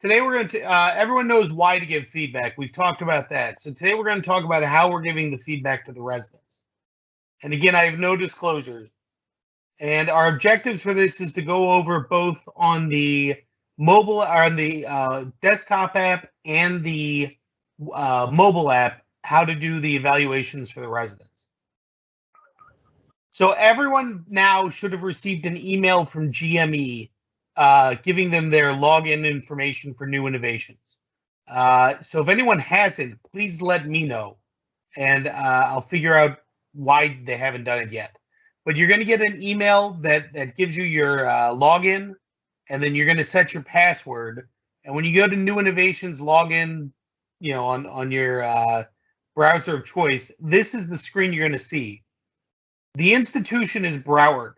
Today we're going to, everyone knows why to give feedback. We've talked about that. So today we're going to talk about how we're giving the feedback to the residents. And again, I have no disclosures. And our objectives for this is to go over both on the mobile, or on the desktop app and the mobile app, how to do the evaluations for the residents. So everyone now should have received an email from GME giving them their login information for New Innovations. So if anyone hasn't, please let me know, and I'll figure out why they haven't done it yet. But you're going to get an email that gives you your login, and then you're going to set your password. And when you go to New Innovations login, on your browser of choice, this is the screen you're going to see. The institution is Broward.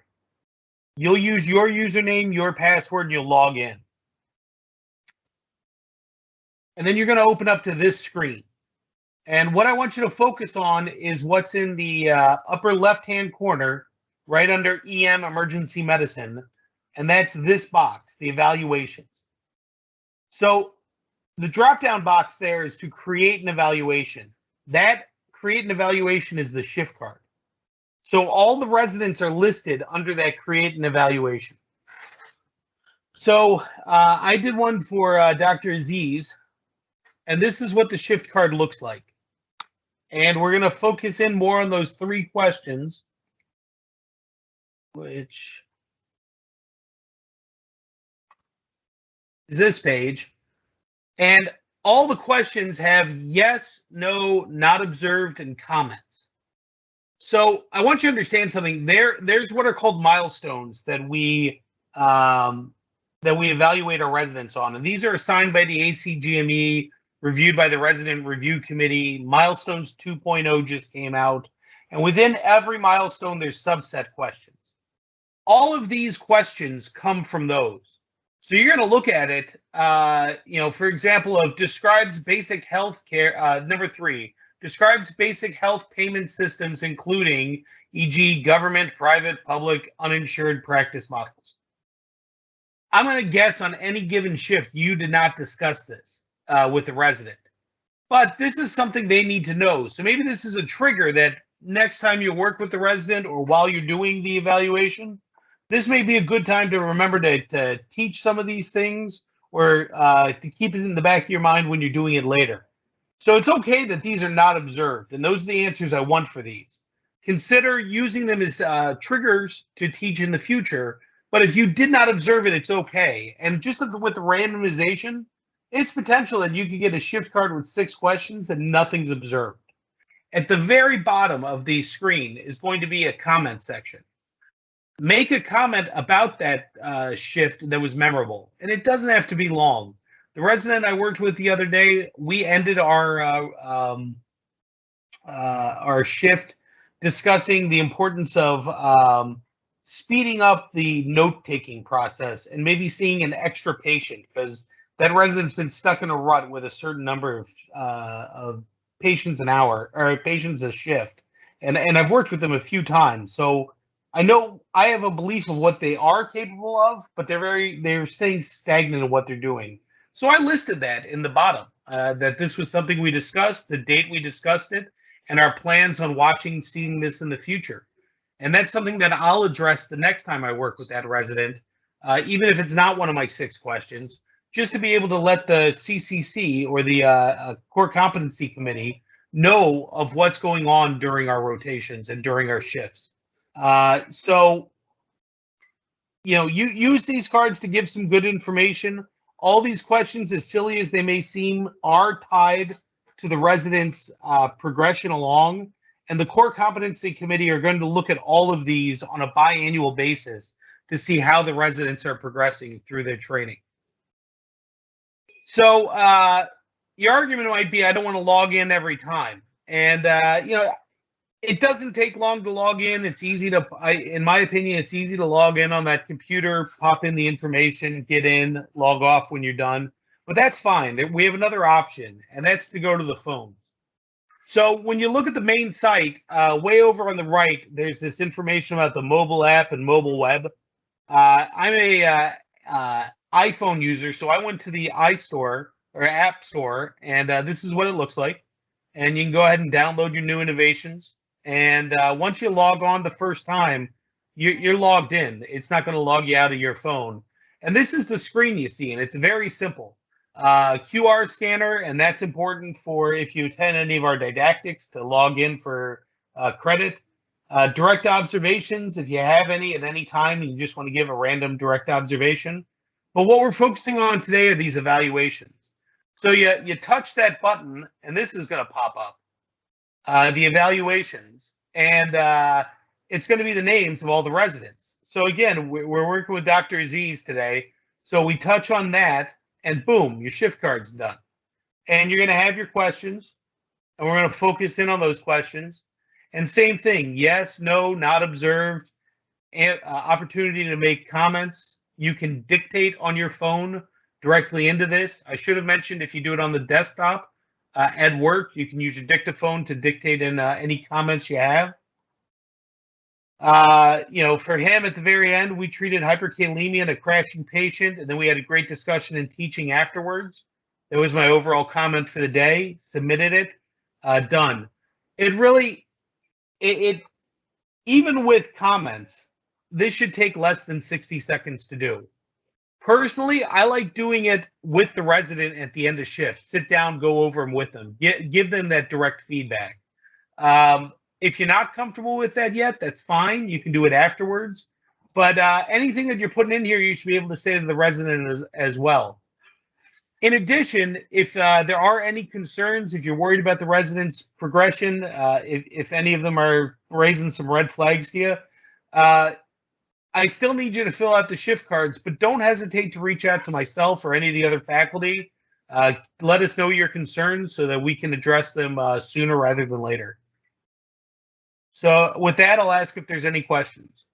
You'll use your username, your password, and you'll log in. And then you're going to open up to this screen. And what I want you to focus on is what's in the upper left-hand corner, right under EM Emergency Medicine. And that's this box, the evaluations. So the drop-down box there is to create an evaluation. That create an evaluation is the shift card. So all the residents are listed under that create an evaluation. So I did one for Dr. Aziz, and this is what the shift card looks like. And we're going to focus in more on those 3 questions, which is this page. And all the questions have yes, no, not observed, and comments. So I want you to understand something. There's what are called milestones that we evaluate our residents on, and these are assigned by the ACGME, reviewed by the Resident Review Committee. Milestones 2.0 just came out, and within every milestone, there's subset questions. All of these questions come from those. So you're going to look at it, for example, of describes basic health care. Number 3. Describes basic health payment systems, including, e.g., government, private, public, uninsured practice models. I'm going to guess on any given shift you did not discuss this with the resident. But this is something they need to know. So maybe this is a trigger that next time you work with the resident or while you're doing the evaluation, this may be a good time to remember to teach some of these things, or to keep it in the back of your mind when you're doing it later. So it's okay that these are not observed, and those are the answers I want for these. Consider using them as triggers to teach in the future, but if you did not observe it, it's okay. And just with the randomization, it's potential that you could get a shift card with 6 questions and nothing's observed. At the very bottom of the screen is going to be a comment section. Make a comment about that shift that was memorable, and it doesn't have to be long. The resident I worked with the other day, we ended our shift discussing the importance of speeding up the note-taking process and maybe seeing an extra patient, because that resident's been stuck in a rut with a certain number of patients an hour, or patients a shift. And I've worked with them a few times, so I know I have a belief of what they are capable of, but they're staying stagnant in what they're doing. So I listed that in the bottom, that this was something we discussed, the date we discussed it, and our plans on seeing this in the future. And that's something that I'll address the next time I work with that resident, even if it's not one of my 6 questions, just to be able to let the CCC, or the Core Competency Committee, know of what's going on during our rotations and during our shifts. So, you use these cards to give some good information. All these questions, as silly as they may seem, are tied to the residents' progression along, and the Core Competency Committee are going to look at all of these on a biannual basis to see how the residents are progressing through their training. So your argument might be, I don't want to log in every time. And, it doesn't take long to log in. It's easy to, in my opinion, it's easy to log in on that computer, pop in the information, get in, log off when you're done. But that's fine. We have another option, and that's to go to the phone. So when you look at the main site, way over on the right, there's this information about the mobile app and mobile web. I'm a iPhone user, so I went to the iStore or App Store, and this is what it looks like. And you can go ahead and download your new innovations. And once you log on the first time, you're logged in. It's not going to log you out of your phone. And this is the screen you see, and it's very simple. QR scanner, and that's important for if you attend any of our didactics to log in for credit. Direct observations, if you have any at any time, and you just want to give a random direct observation. But what we're focusing on today are these evaluations. So you touch that button, and this is going to pop up, the evaluations, and it's going to be the names of all the residents. So again, we're working with Dr. Aziz today. So we touch on that, and boom, your shift card's done. And you're going to have your questions, and we're going to focus in on those questions. And same thing, yes, no, not observed, and opportunity to make comments. You can dictate on your phone directly into this. I should have mentioned if you do it on the desktop at work, you can use your dictaphone to dictate in any comments you have. For him at the very end, we treated hyperkalemia in a crashing patient, and then we had a great discussion in teaching afterwards. That was my overall comment for the day. Submitted it, done. It really, even with comments, this should take less than 60 seconds to do. Personally, I like doing it with the resident at the end of shift. Sit down, go over them with them, give them that direct feedback. If you're not comfortable with that yet, that's fine. You can do it afterwards. But anything that you're putting in here, you should be able to say to the resident as well. In addition, if there are any concerns, if you're worried about the resident's progression, if any of them are raising some red flags to you, I still need you to fill out the shift cards, but don't hesitate to reach out to myself or any of the other faculty. Let us know your concerns so that we can address them sooner rather than later. So with that, I'll ask if there's any questions.